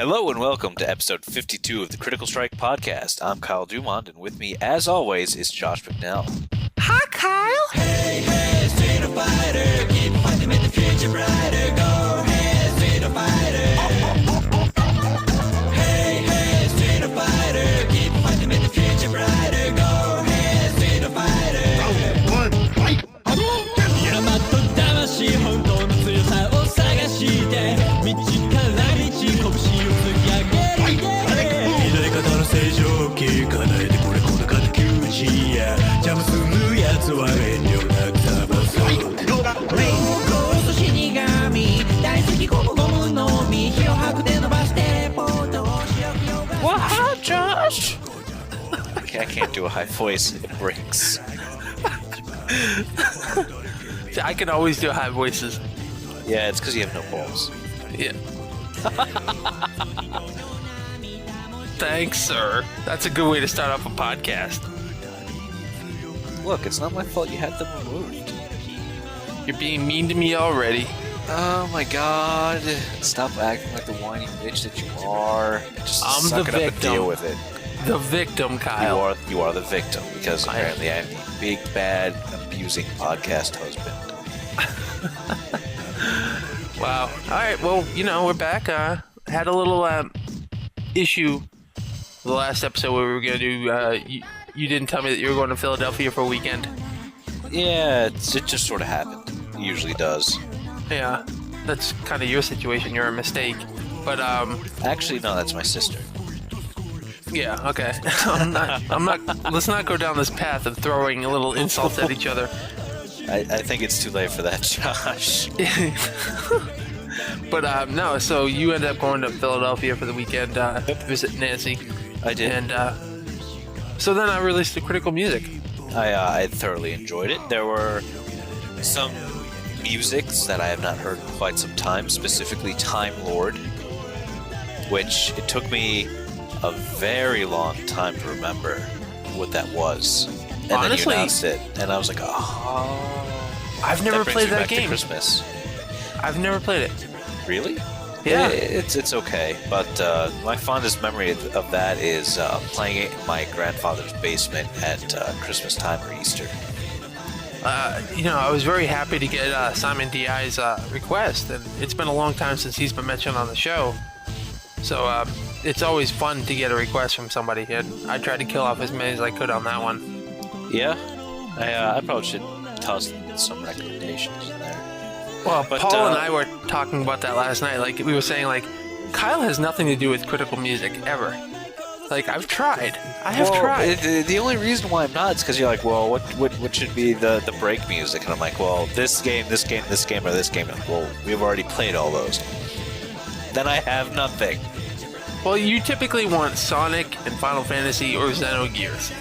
Hello and welcome to episode 52 of the Critical Strike podcast. I'm Kyle Dumont, and with me, as always, is Josh McNell. Hi, Kyle. Hey, hey, Street Fighter, keep fighting, make the future brighter. Go ahead, Street Fighter. Hey, hey, Street Fighter, keep fighting, make the future brighter. Go ahead, Street Fighter. Round 1, fight. ヤマト魂本当の強さを探して道から道拳を突き上げる偉大方の正常期叶えてこれこの敵討ちや邪魔するやつは遠慮なく飛ばすレインゴースト死神大好きゴムゴムの実火を吐くで伸ばしてポートをしようよ Wow, Josh! I can't do a high voice. It breaks. I can always do high voices. Yeah, it's because you have no balls. Yeah. Thanks, sir. That's a good way to start off a podcast. Look, it's not my fault you had them removed. You're being mean to me already. Oh my god. Stop acting like the whiny bitch that you are. Just I'm suck the it up and victim. deal with it. The victim, Kyle. You are the victim, because apparently I'm the big, bad, abusing podcast husband. Wow. All right. Well, we're back. Had a little issue the last episode where we were going to do... you didn't tell me that you were going to Philadelphia for a weekend. Yeah, it just sort of happened. It usually does. Yeah. That's kind of your situation. You're a mistake. But, Actually, no, that's my sister. yeah, okay. I'm not, let's not go down this path of throwing little insults at each other. I think it's too late for that, Josh. But, no, so you ended up going to Philadelphia for the weekend to visit Nancy. I did. And, so then I released the Critical Music. I thoroughly enjoyed it. There were some musics that I have not heard in quite some time, specifically Time Lord, which it took me a very long time to remember what that was. And Honestly, then you announced it, and I was like, oh. I've never played that game. To Christmas. I've never played it. Really? Yeah. It's okay, but my fondest memory of that is playing it in my grandfather's basement at Christmas time or Easter. I was very happy to get Simon D.I.'s request, and it's been a long time since he's been mentioned on the show. So it's always fun to get a request from somebody, and I tried to kill off as many as I could on that one. Yeah? I probably should toss some recommendations in there. Well, But, Paul and I were talking about that last night. Like, we were saying, like, Kyle has nothing to do with critical music, ever. Like, I've tried. I have tried. The only reason why I'm not is because you're like, well, what should be the break music? And I'm like, well, this game, or this game. And, well, we've already played all those. Then I have nothing. Well, you typically want Sonic and Final Fantasy or Xenogears.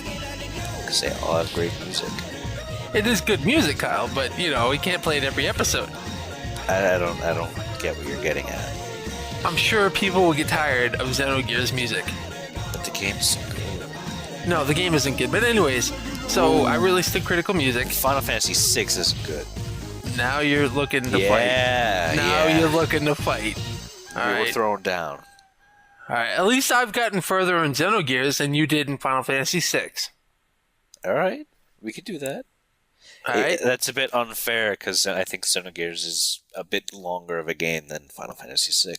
Because they all have great music. It is good music, Kyle, but, we can't play it every episode. I don't get what you're getting at. I'm sure people will get tired of Xenogears music. But the game's so good. No, the game isn't good. But anyways, so I released the critical music. Final Fantasy VI isn't good. Now you're looking to fight. Now you're looking to fight. All right. We're thrown down. All right. At least I've gotten further in Xenogears than you did in Final Fantasy VI. All right. We could do that. All right. That's a bit unfair because I think Xenogears is a bit longer of a game than Final Fantasy VI.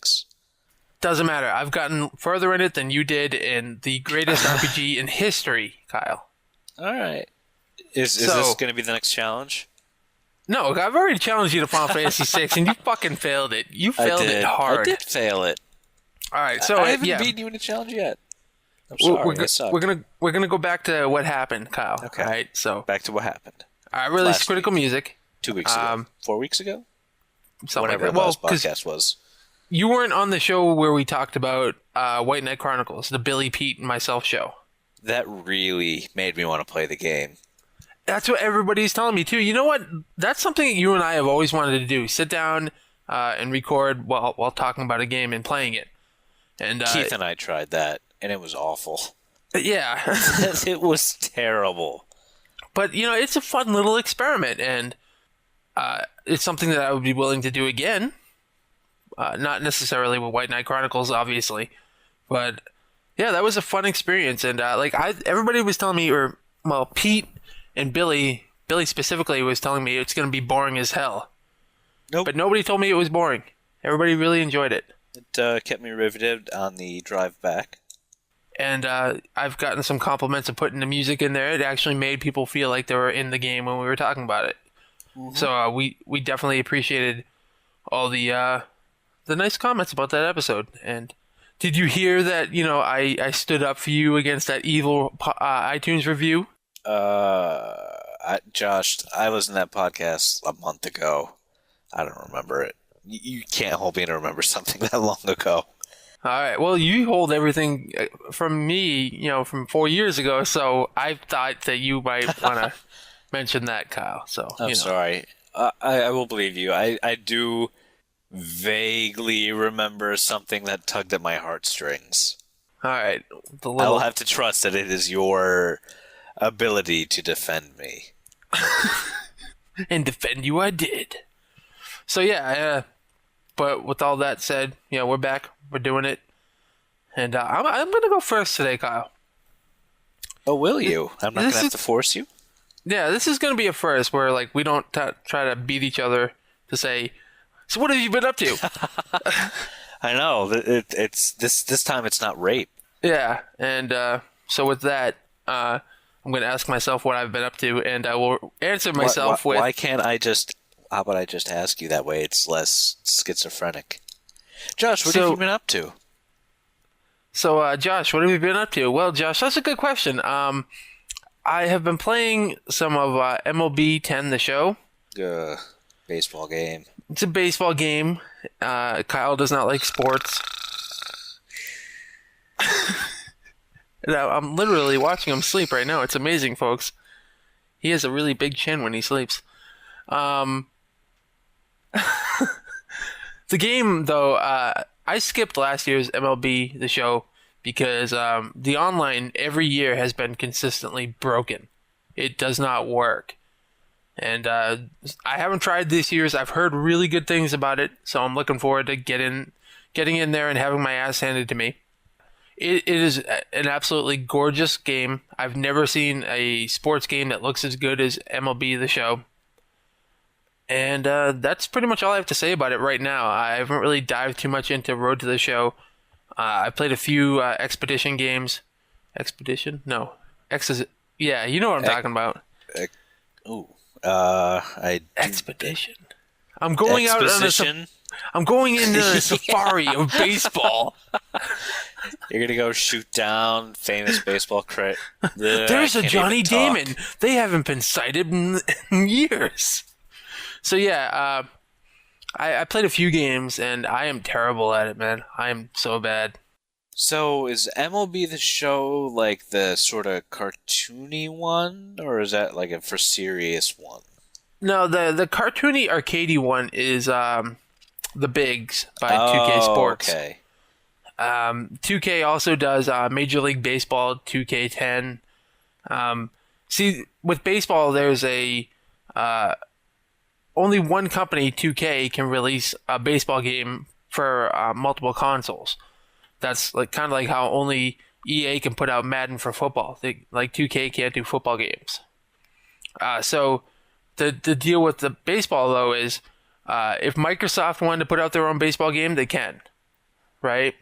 Doesn't matter. I've gotten further in it than you did in the greatest RPG in history, Kyle. All right. Is this going to be the next challenge? No, I've already challenged you to Final Fantasy VI, and you fucking failed it. You failed it hard. I did fail it. All right, so I haven't beaten you in a challenge yet. I'm sorry. We're gonna go back to what happened, Kyle. Okay. All right, so back to what happened. I released critical music 2 weeks ago. 4 weeks ago. Something Whatever like that. the last podcast was. You weren't on the show where we talked about White Knight Chronicles, the Billy, Pete, and myself show. That really made me want to play the game. That's what everybody's telling me, too. You know what? That's something that you and I have always wanted to do. Sit down and record while talking about a game and playing it. And Keith and I tried that, and it was awful. Yeah. It was terrible. But, it's a fun little experiment, and it's something that I would be willing to do again. Not necessarily with White Knight Chronicles, obviously, but yeah, that was a fun experience. And everybody was telling me, or well, Pete and Billy specifically was telling me it's going to be boring as hell. Nope. But nobody told me it was boring. Everybody really enjoyed it. It kept me riveted on the drive back. And I've gotten some compliments of putting the music in there. It actually made people feel like they were in the game when we were talking about it. Mm-hmm. So we definitely appreciated all the nice comments about that episode. And did you hear that, I stood up for you against that evil iTunes review? Josh, I listened to that podcast a month ago. I don't remember it. You can't hold me to remember something that long ago. All right. Well, you hold everything from me, from 4 years ago. So I thought that you might want to mention that, Kyle. So I'm sorry. I will believe you. I do vaguely remember something that tugged at my heartstrings. All right. I'll have to trust that it is your ability to defend me. And defend you I did. So yeah, but with all that said, we're back. We're doing it. And I'm going to go first today, Kyle. Oh, will you? I'm not going to have to force you? Yeah, this is going to be a first where we don't try to beat each other to say, so what have you been up to? I know. It's this time it's not rape. Yeah, and so with that, I'm going to ask myself what I've been up to, and I will answer myself with... Why can't I just... How about I just ask you? That way it's less schizophrenic. Josh, what have you been up to? So, Josh, what have you been up to? Well, Josh, that's a good question. I have been playing some of MLB 10, the show. Baseball game. It's a baseball game. Kyle does not like sports. I'm literally watching him sleep right now. It's amazing, folks. He has a really big chin when he sleeps. The game, though, I skipped last year's MLB The Show because the online every year has been consistently broken. It does not work. And I haven't tried this year's. I've heard really good things about it, so I'm looking forward to getting in there and having my ass handed to me. It is an absolutely gorgeous game. I've never seen a sports game that looks as good as MLB The Show. And that's pretty much all I have to say about it right now. I haven't really dived too much into Road to the Show. I played a few Expedition games. Expedition? No. Yeah, you know what I'm talking about. Expedition. I'm going out on I'm going into a safari of baseball. You're gonna go shoot down famous baseball crit. There's a Johnny Damon. They haven't been sighted in years. So yeah, I played a few games, and I am terrible at it, man. I am so bad. So is MLB The Show like the sort of cartoony one, or is that like a for serious one? No, the cartoony arcadey one is The Bigs by 2K Sports. Okay. 2K also does Major League Baseball 2K10. See, with baseball, there's only one company, 2K, can release a baseball game for multiple consoles. That's kind of like how only EA can put out Madden for football. 2K can't do football games. So the deal with the baseball, though, is if Microsoft wanted to put out their own baseball game, they can, right?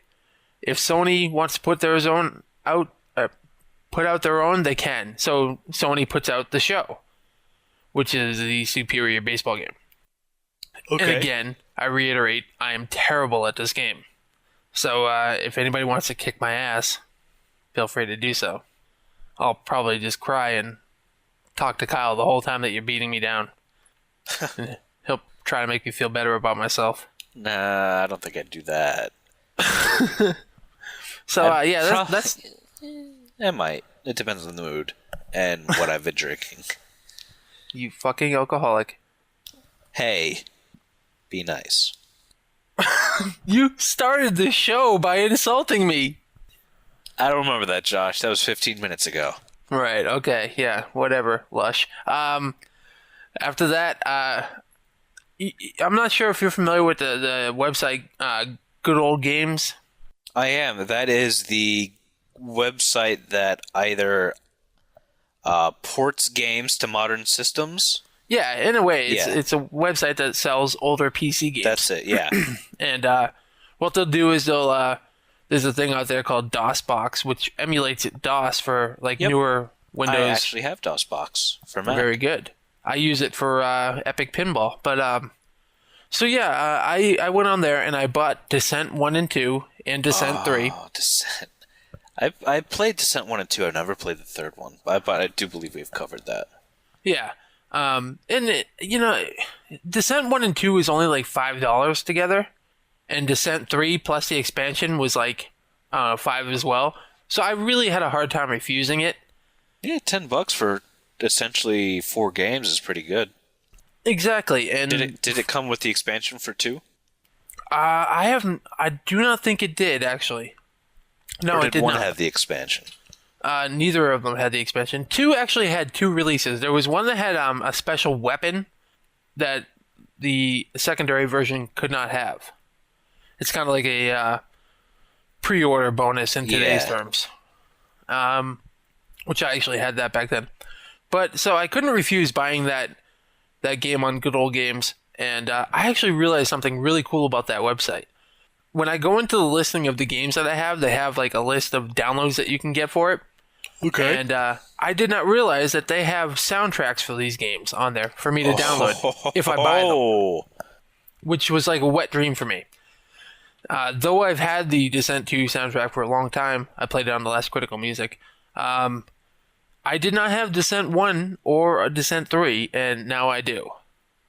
If Sony wants to put their own out, they can. So Sony puts out The Show, which is the superior baseball game. Okay. And again, I reiterate, I am terrible at this game. So if anybody wants to kick my ass, feel free to do so. I'll probably just cry and talk to Kyle the whole time that you're beating me down. He'll try to make me feel better about myself. Nah, I don't think I'd do that. So, that's... It might. It depends on the mood and what I've been drinking. You fucking alcoholic. Hey, be nice. You started the show by insulting me. I don't remember that, Josh. That was 15 minutes ago. Right, okay, yeah, whatever, lush. After that, I'm not sure if you're familiar with the website Good Old Games. I am. That is the website that either ports games to modern systems. Yeah, in a way, it's a website that sells older PC games. That's it, yeah. And what they'll do is there's a thing out there called DOSBox, which emulates DOS for newer Windows. I actually have DOSBox for Mac. Very good. I use it for Epic Pinball. But so yeah, I went on there and I bought Descent 1 and 2 and Descent 3. Oh, Descent. I played Descent 1 and 2. I've never played the third one, but I do believe we've covered that. Yeah. And Descent 1 and 2 is only like $5 together, and Descent 3 plus the expansion was like $5 as well. So I really had a hard time refusing it. Yeah, $10 for essentially 4 games is pretty good. Exactly. And did it come with the expansion for 2? I do not think it did actually. No, it did not. One have the expansion? Neither of them had the expansion. 2 actually had 2 releases. There was one that had a special weapon that the secondary version could not have. It's kind of like a pre-order bonus in today's terms. Which I actually had that back then. But so I couldn't refuse buying that game on Good Old Games, and I actually realized something really cool about that website. When I go into the listing of the games that I have, they have like a list of downloads that you can get for it. Okay. And I did not realize that they have soundtracks for these games on there for me to download if I buy them, which was like a wet dream for me. Though I've had the Descent 2 soundtrack for a long time, I played it on the last Critical Music. I did not have Descent 1 or Descent 3, and now I do.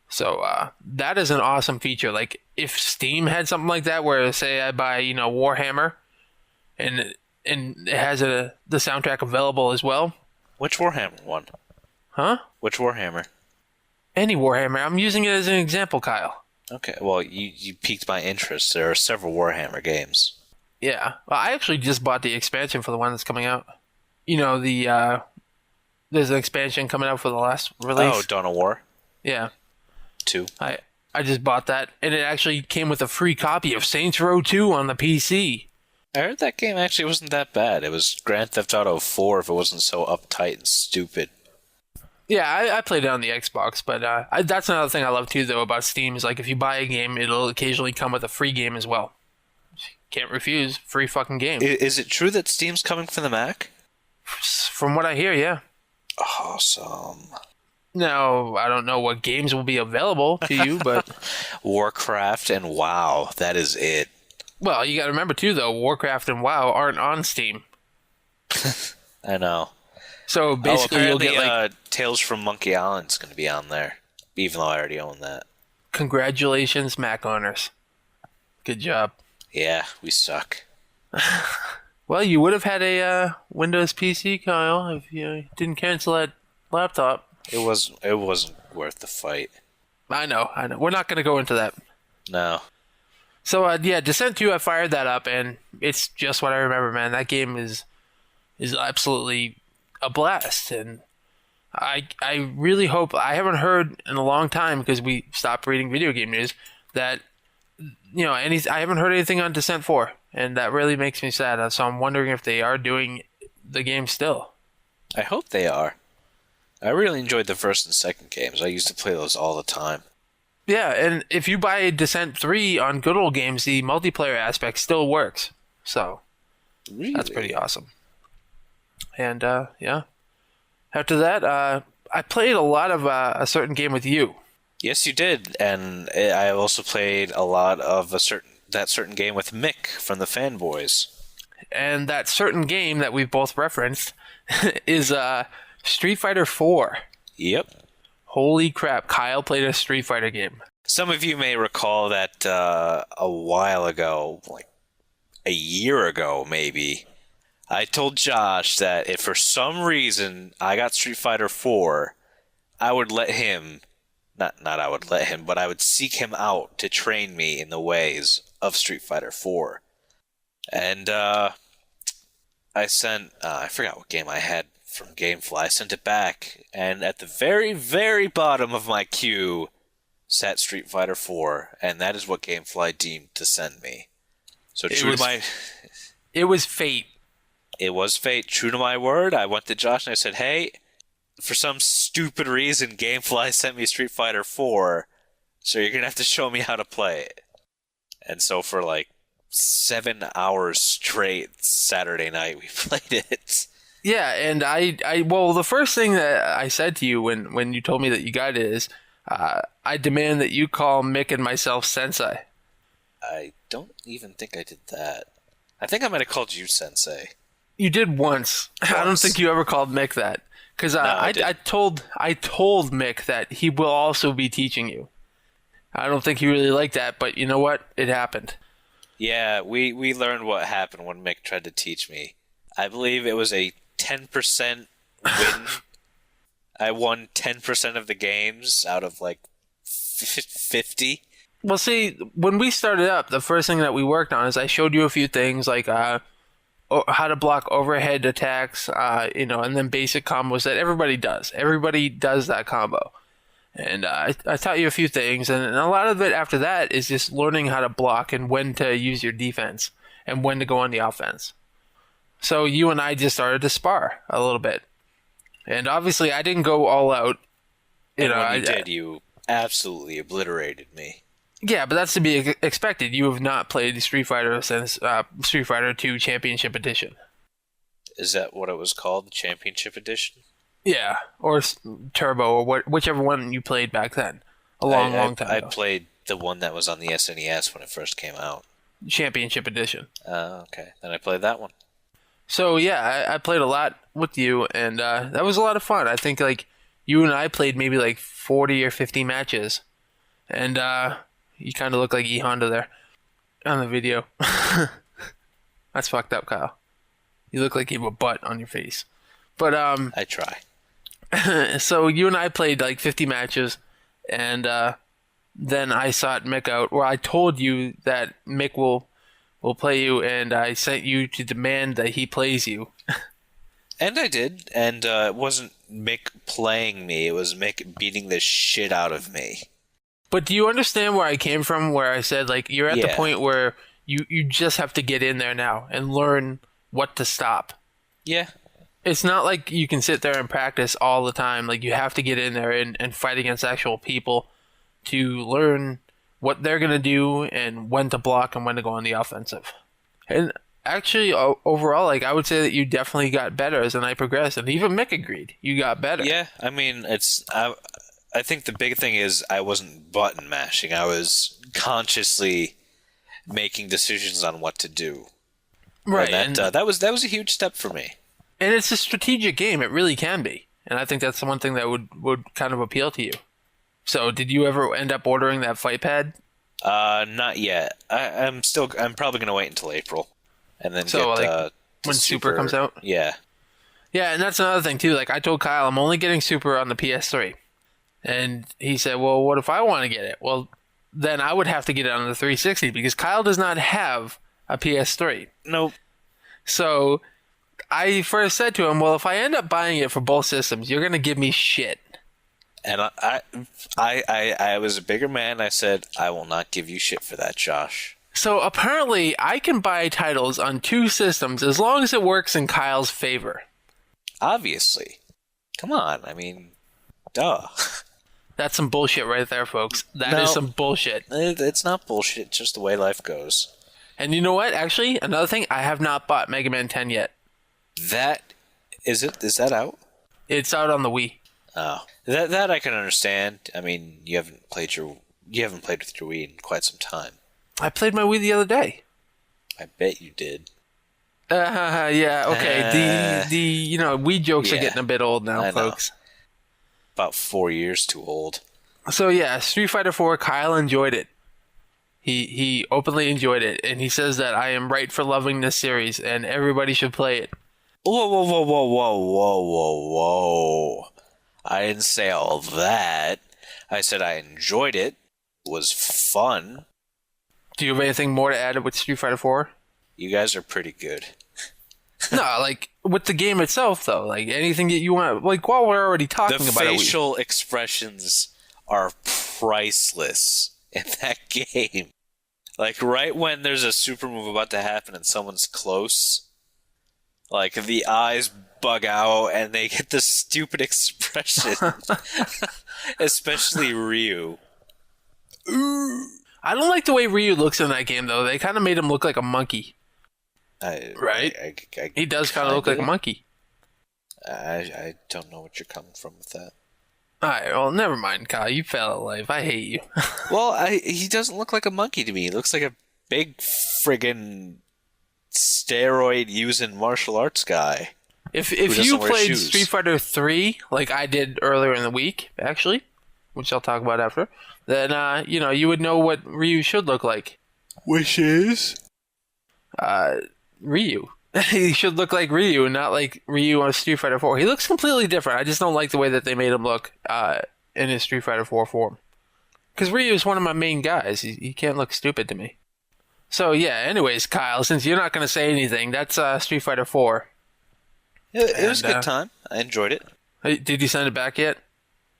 So that is an awesome feature. Like if Steam had something like that, where say I buy Warhammer, and it has the soundtrack available as well. Which Warhammer one? Huh? Which Warhammer? Any Warhammer. I'm using it as an example, Kyle. Okay, well, you piqued my interest. There are several Warhammer games. Yeah. Well, I actually just bought the expansion for the one that's coming out. There's an expansion coming out for the last release. Oh, Dawn of War? Yeah. 2. I just bought that, and it actually came with a free copy of Saints Row 2 on the PC. I heard that game actually wasn't that bad. It was Grand Theft Auto 4 if it wasn't so uptight and stupid. Yeah, I played it on the Xbox, but that's another thing I love too, though, about Steam is like if you buy a game, it'll occasionally come with a free game as well. Can't refuse. Free fucking game. Is it true that Steam's coming for the Mac? From what I hear, yeah. Awesome. Now, I don't know what games will be available to you, but... Warcraft and WoW, that is it. Well, you got to remember too, though, Warcraft and WoW aren't on Steam. I know. So basically, you'll get like Tales from Monkey Island's going to be on there, even though I already own that. Congratulations, Mac owners. Good job. Yeah, we suck. Well, you would have had a Windows PC, Kyle, if you didn't cancel that laptop. It wasn't worth the fight. I know. We're not going to go into that. No. So yeah, Descent 2, I fired that up, and it's just what I remember, man. That game is absolutely a blast, and I really hope, I haven't heard in a long time because we stopped reading video game news, that I haven't heard anything on Descent 4, and that really makes me sad. So I'm wondering if they are doing the game still. I hope they are. I really enjoyed the first and second games. I used to play those all the time. Yeah, and if you buy Descent 3 on Good Old Games, the multiplayer aspect still works. So Really? that's pretty awesome. And yeah, after that, I played a lot of a certain game with you. Yes, you did, and I also played a lot of that certain game with Mick from the Fanboys. And that certain game that we've both referenced is Street Fighter 4. Yep. Holy crap, Kyle played a Street Fighter game. Some of you may recall that a while ago, like a year ago maybe, I told Josh that if for some reason I got Street Fighter 4, I would let him, not I would let him, but I would seek him out to train me in the ways of Street Fighter 4. And I sent, I forgot what game I had from Gamefly. I sent it back, and at the very, very bottom of my queue, sat Street Fighter 4, and that is what GameFly deemed to send me. So it was fate. It was fate. True to my word, I went to Josh and I said, hey, for some stupid reason, GameFly sent me Street Fighter 4, so you're going to have to show me how to play it. And so for like 7 hours straight Saturday night, we played it. Yeah, and well, the first thing that I said to you when you told me that you got it is, I demand that you call Mick and myself Sensei. I don't even think I did that. I think I might have called you Sensei. You did once. I don't think you ever called Mick that. Because I told Mick that he will also be teaching you. I don't think he really liked that, but you know what? It happened. Yeah, we learned what happened when Mick tried to teach me. I believe it was a 10% win. I won 10% of the games out of like 50. Well, see, when we started up, the first thing that we worked on is I showed you a few things like how to block overhead attacks, and then basic combos that everybody does. Everybody does that combo. And I taught you a few things, and a lot of it after that is just learning how to block and when to use your defense and when to go on the offense. So you and I just started to spar a little bit. And obviously I didn't go all out. You absolutely obliterated me. Yeah, but that's to be expected. You have not played Street Fighter since Street Fighter 2 Championship Edition. Is that what it was called, the Championship Edition? Yeah, or Turbo, or whichever one you played back then. A long time ago. I played the one that was on the SNES when it first came out. Championship Edition. Okay. Then I played that one. So, yeah, I played a lot with you, and that was a lot of fun. I think, like, you and I played maybe, like, 40 or 50 matches. And you kind of look like E Honda there on the video. That's fucked up, Kyle. You look like you have a butt on your face. But I try. So you and I played like 50 matches, and then I sought Mick out, where I told you that Mick will play you, and I sent you to demand that he plays you. And I did, and it wasn't Mick playing me, it was Mick beating the shit out of me. But do you understand where I came from, where I said, like, you're at the point where you just have to get in there now and learn what to stop? Yeah. It's not like you can sit there and practice all the time. Like, you have to get in there and fight against actual people to learn what they're going to do and when to block and when to go on the offensive. And actually, overall, like, I would say that you definitely got better as the night progressed. And even Mick agreed. You got better. Yeah, I mean, I think the big thing is I wasn't button mashing. I was consciously making decisions on what to do. Right. And that was a huge step for me. And it's a strategic game. It really can be. And I think that's the one thing that would kind of appeal to you. So, did you ever end up ordering that fight pad? Not yet. I'm probably going to wait until April. And then when Super comes out? Yeah. Yeah, and that's another thing, too. Like, I told Kyle, I'm only getting Super on the PS3. And he said, well, what if I want to get it? Well, then I would have to get it on the 360 because Kyle does not have a PS3. Nope. So I first said to him, well, if I end up buying it for both systems, you're going to give me shit. And I was a bigger man. I said, I will not give you shit for that, Josh. So apparently I can buy titles on two systems as long as it works in Kyle's favor. Obviously. Come on. I mean, duh. That's some bullshit right there, folks. That is some bullshit. It's not bullshit. It's just the way life goes. And you know what? Actually, another thing, I have not bought Mega Man 10 yet. Is that out? It's out on the Wii. Oh, that I can understand. I mean, you haven't played with your Wii in quite some time. I played my Wii the other day. I bet you did. Yeah, okay. The Wii jokes are getting a bit old now, folks. About 4 years too old. So yeah, Street Fighter 4, Kyle enjoyed it. He openly enjoyed it, and he says that I am right for loving this series, and everybody should play it. Whoa. I didn't say all that. I said I enjoyed it. It was fun. Do you have anything more to add with Street Fighter 4? You guys are pretty good. No, like, with the game itself, though. Like, anything that you want. Like, while we're already talking about it. The facial expressions are priceless in that game. Like, right when there's a super move about to happen and someone's close, like, the eyes bug out and they get this stupid expression. Especially Ryu. I don't like the way Ryu looks in that game, though. They kind of made him look like a monkey. Right? He does kind of look like a monkey. I don't know what you're coming from with that. Alright, well, never mind, Kyle. You fell at life. I hate you. Well, he doesn't look like a monkey to me. He looks like a big friggin' steroid-using martial arts guy. If you played Street Fighter 3, like I did earlier in the week, actually, which I'll talk about after, then, you would know what Ryu should look like. Which is? Ryu. He should look like Ryu, not like Ryu on Street Fighter 4. He looks completely different. I just don't like the way that they made him look in his Street Fighter 4 form. Because Ryu is one of my main guys. He can't look stupid to me. So, yeah, anyways, Kyle, since you're not going to say anything, that's Street Fighter 4. It was a good time. I enjoyed it. Did you send it back yet?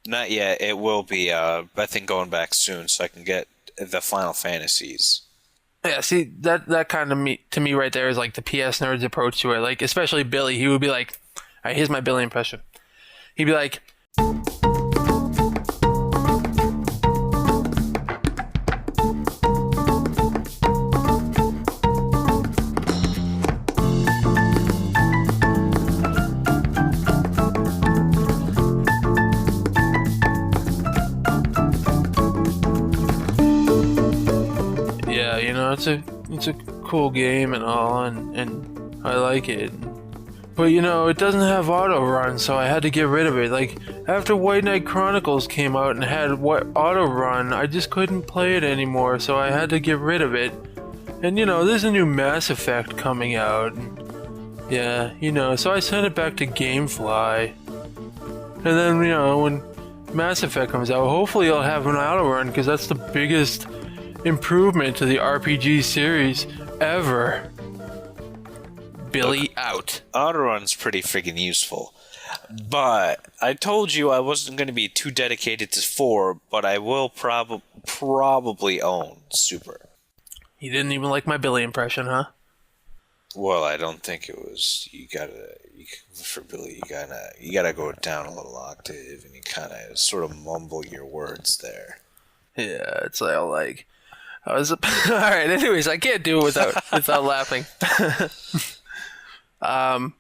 Not yet. It will be, I think, going back soon so I can get the Final Fantasies. Yeah, see, that kind of to me right there is like the PSNerds approach to it. Like, especially Billy, he would be like, all right, here's my Billy impression. He'd be like, it's a cool game and all, and I like it. But, it doesn't have auto run, so I had to get rid of it. Like, after White Knight Chronicles came out and had auto run, I just couldn't play it anymore, so I had to get rid of it. And, there's a new Mass Effect coming out. Yeah, so I sent it back to GameFly. And then, when Mass Effect comes out, hopefully I'll have an auto run, because that's the biggest improvement to the RPG series ever. Billy out. Autorun's pretty friggin' useful. But I told you I wasn't going to be too dedicated to 4, but I will probably own Super. You didn't even like my Billy impression, huh? Well, I don't think it was. For Billy, you gotta go down a little octave, and you kind of sort of mumble your words there. Yeah, it's like I was. All right. Anyways, I can't do it without laughing. I'm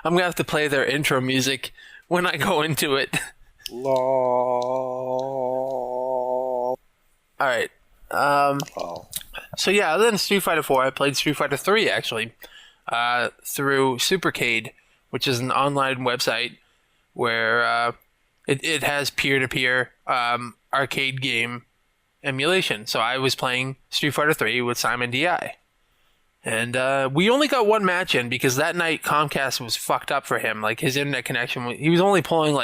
gonna have to play their intro music when I go into it. All right. So yeah, other than Street Fighter 4, I played Street Fighter 3 actually through Supercade, which is an online website where it has peer-to-peer arcade game emulation. So I was playing Street Fighter 3 with Simon DI. And we only got one match in because that night Comcast was fucked up for him. Like, his internet connection, he was only pulling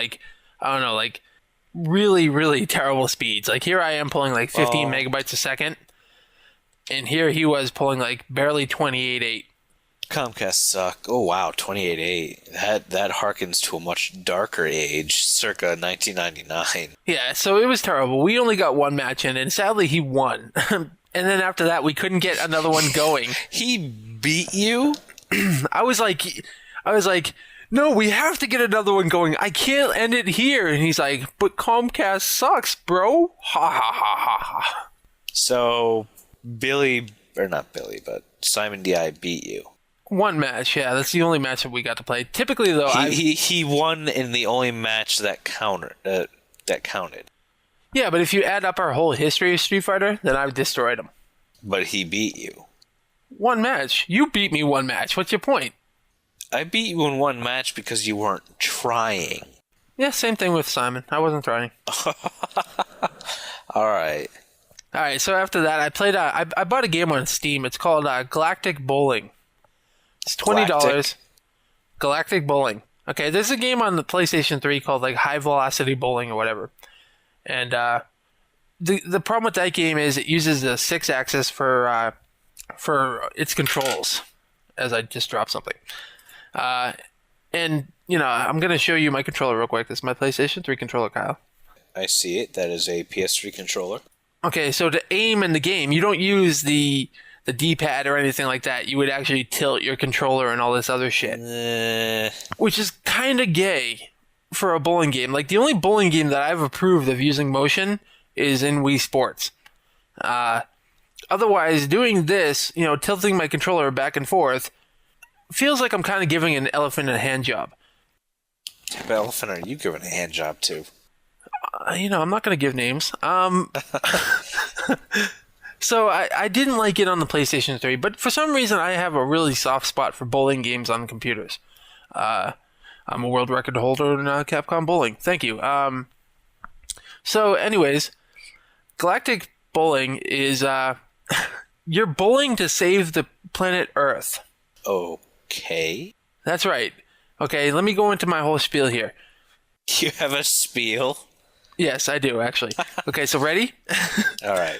really, really terrible speeds. Like, here I am pulling 15 megabytes a second. And here he was pulling barely 28.8. Comcast suck. Oh wow, 28.8. That harkens to a much darker age, circa 1999. Yeah, so it was terrible. We only got one match in, and sadly he won. And then after that, we couldn't get another one going. He beat you? I was like, no, we have to get another one going. I can't end it here. And he's like, but Comcast sucks, bro. Ha ha ha ha ha. So but Simon DI beat you. One match, yeah. That's the only match that we got to play. Typically, though, he won in the only match that counted. Yeah, but if you add up our whole history of Street Fighter, then I've destroyed him. But he beat you. One match. You beat me one match. What's your point? I beat you in one match because you weren't trying. Yeah, same thing with Simon. I wasn't trying. All right, so after that, I played. I bought a game on Steam. It's called Galactic Bowling. It's $20. Galactic Bowling. Okay, there's a game on the PlayStation 3 called High Velocity Bowling or whatever. And the problem with that game is it uses the 6-axis for its controls. As I just dropped something. And I'm going to show you my controller real quick. This is my PlayStation 3 controller, Kyle. I see it. That is a PS3 controller. Okay, so to aim in the game, you don't use the D-pad or anything like that. You would actually tilt your controller and all this other shit. Which is kind of gay for a bowling game. Like, the only bowling game that I've approved of using motion is in Wii Sports. Otherwise, doing this, tilting my controller back and forth, feels like I'm kind of giving an elephant a hand job. What type of elephant are you giving a hand job to? I'm not going to give names. So I didn't like it on the PlayStation 3, but for some reason I have a really soft spot for bowling games on computers. I'm a world record holder in Capcom Bowling. Thank you. So anyways, Galactic Bowling is you're bowling to save the planet Earth. Okay. That's right. Okay, let me go into my whole spiel here. You have a spiel? Yes, I do, actually. Okay, so ready? All right.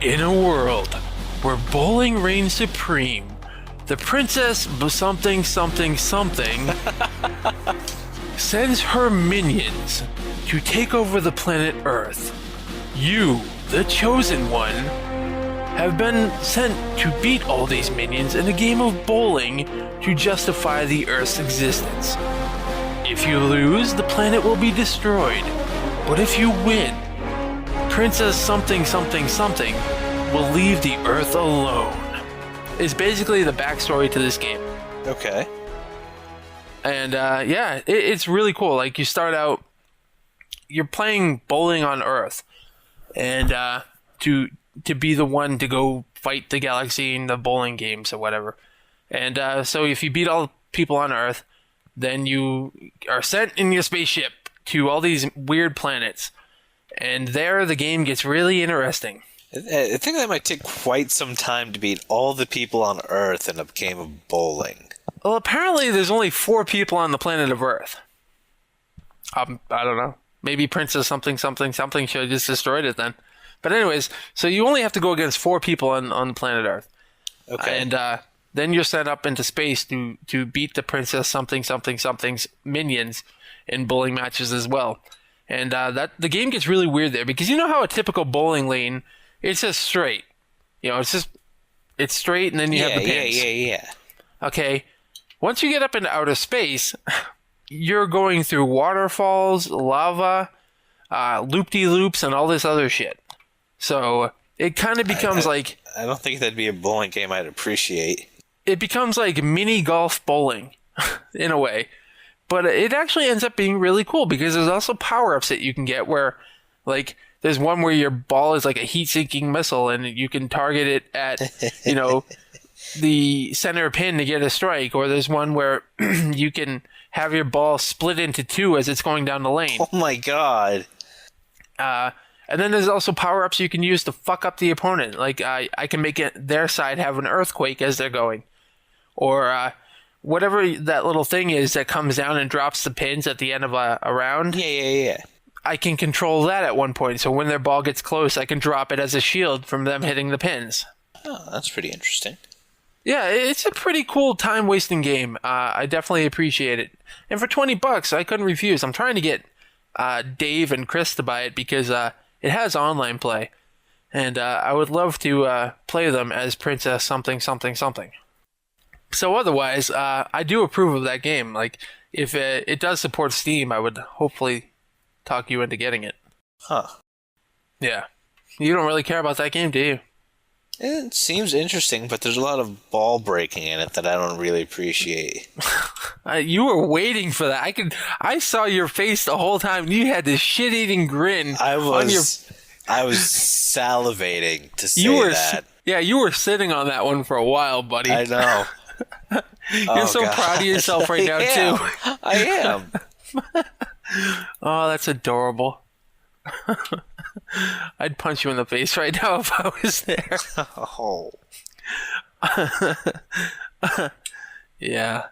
In a world where bowling reigns supreme, the princess something something something sends her minions to take over the planet Earth. You, the chosen one, have been sent to beat all these minions in a game of bowling to justify the Earth's existence. If you lose, the planet will be destroyed. But if you win, Princess something something something will leave the Earth alone. Is basically the backstory to this game. Okay. And it's really cool. Like, you start out, you're playing bowling on Earth, and to be the one to go fight the galaxy in the bowling games or whatever. And so if you beat all the people on Earth, then you are sent in your spaceship to all these weird planets. And there the game gets really interesting. I think that might take quite some time to beat all the people on Earth in a game of bowling. Well, apparently there's only 4 people on the planet of Earth. I don't know. Maybe Princess something something something should have just destroyed it then. But anyways, so you only have to go against 4 people on the planet Earth. Okay. And then you're sent up into space to beat the Princess something something something's minions in bowling matches as well. And that the game gets really weird there, because you know how a typical bowling lane, it's just straight. It's straight, and then you have the pins. Yeah. Okay, once you get up into outer space, you're going through waterfalls, lava, loop-de-loops, and all this other shit. So it kind of becomes like... I don't think that'd be a bowling game I'd appreciate. It becomes like mini golf bowling, in a way. But it actually ends up being really cool, because there's also power-ups that you can get where, like, there's one where your ball is like a heat-seeking missile, and you can target it at, the center pin to get a strike. Or there's one where you can have your ball split into 2 as it's going down the lane. Oh my god. And then there's also power-ups you can use to fuck up the opponent. Like, I can make their side have an earthquake as they're going. Or whatever that little thing is that comes down and drops the pins at the end of a round. Yeah. I can control that at one point. So when their ball gets close, I can drop it as a shield from them hitting the pins. Oh, that's pretty interesting. Yeah, it's a pretty cool time-wasting game. I definitely appreciate it. And for $20, I couldn't refuse. I'm trying to get Dave and Chris to buy it because it has online play. And I would love to play them as Princess something something something. So otherwise, I do approve of that game. Like, if it does support Steam, I would hopefully talk you into getting it. Huh. Yeah. You don't really care about that game, do you? It seems interesting, but there's a lot of ball breaking in it that I don't really appreciate. You were waiting for that. I saw your face the whole time. You had this shit-eating grin. I was salivating to say that. Yeah, you were sitting on that one for a while, buddy. I know. You're so proud of yourself right now, too. I am. Oh, that's adorable. I'd punch you in the face right now if I was there. Oh. Yeah.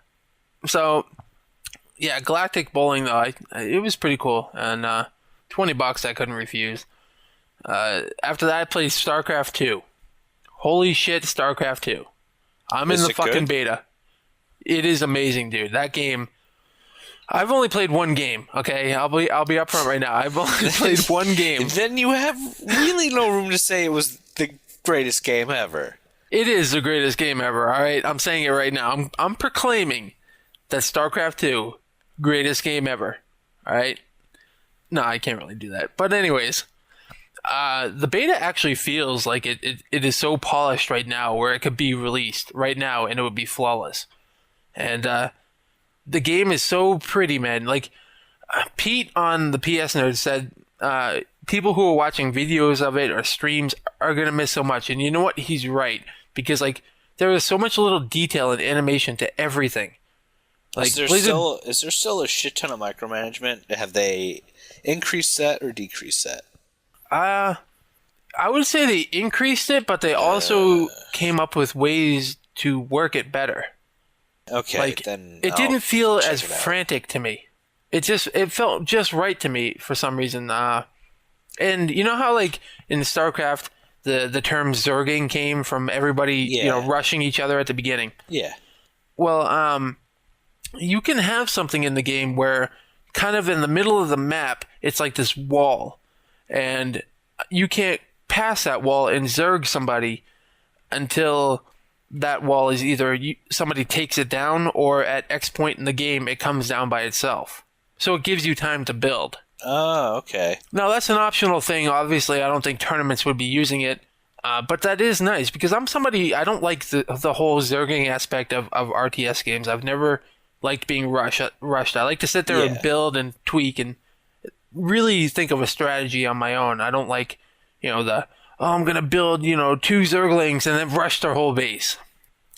So, yeah, Galactic Bowling, though, it was pretty cool. And $20 I couldn't refuse. After that, I played Starcraft 2. Holy shit, Starcraft 2. I'm in the fucking beta. It is amazing, dude. That game, I've only played one game. Okay, I'll be upfront right now. I've only played one game. Then you have really no room to say it was the greatest game ever. It is the greatest game ever. All right, I'm saying it right now. I'm proclaiming that StarCraft 2, greatest game ever. All right. No, I can't really do that. But anyways, the beta actually feels like it is so polished right now, where it could be released right now and it would be flawless. And the game is so pretty, man. Like Pete on the PSNerds said, people who are watching videos of it or streams are gonna miss so much. And you know what? He's right, because like there is so much little detail and animation to everything. Like, is there still a shit ton of micromanagement? Have they increased that or decreased that? I would say they increased it, but they also came up with ways to work it better. Okay, like, then it didn't feel as frantic to me. It felt just right to me for some reason. And you know how like in StarCraft the term zerging came from everybody rushing each other at the beginning. Yeah. Well, you can have something in the game where kind of in the middle of the map it's like this wall, and you can't pass that wall and zerg somebody until that wall is either somebody takes it down, or at X point in the game it comes down by itself. So it gives you time to build. Oh, okay. Now that's an optional thing. Obviously, I don't think tournaments would be using it, but that is nice because I'm somebody, I don't like the whole zerging aspect of RTS games. I've never liked being rushed. I like to sit there and build and tweak and really think of a strategy on my own. I don't like, I'm going to build, 2 Zerglings and then rush their whole base.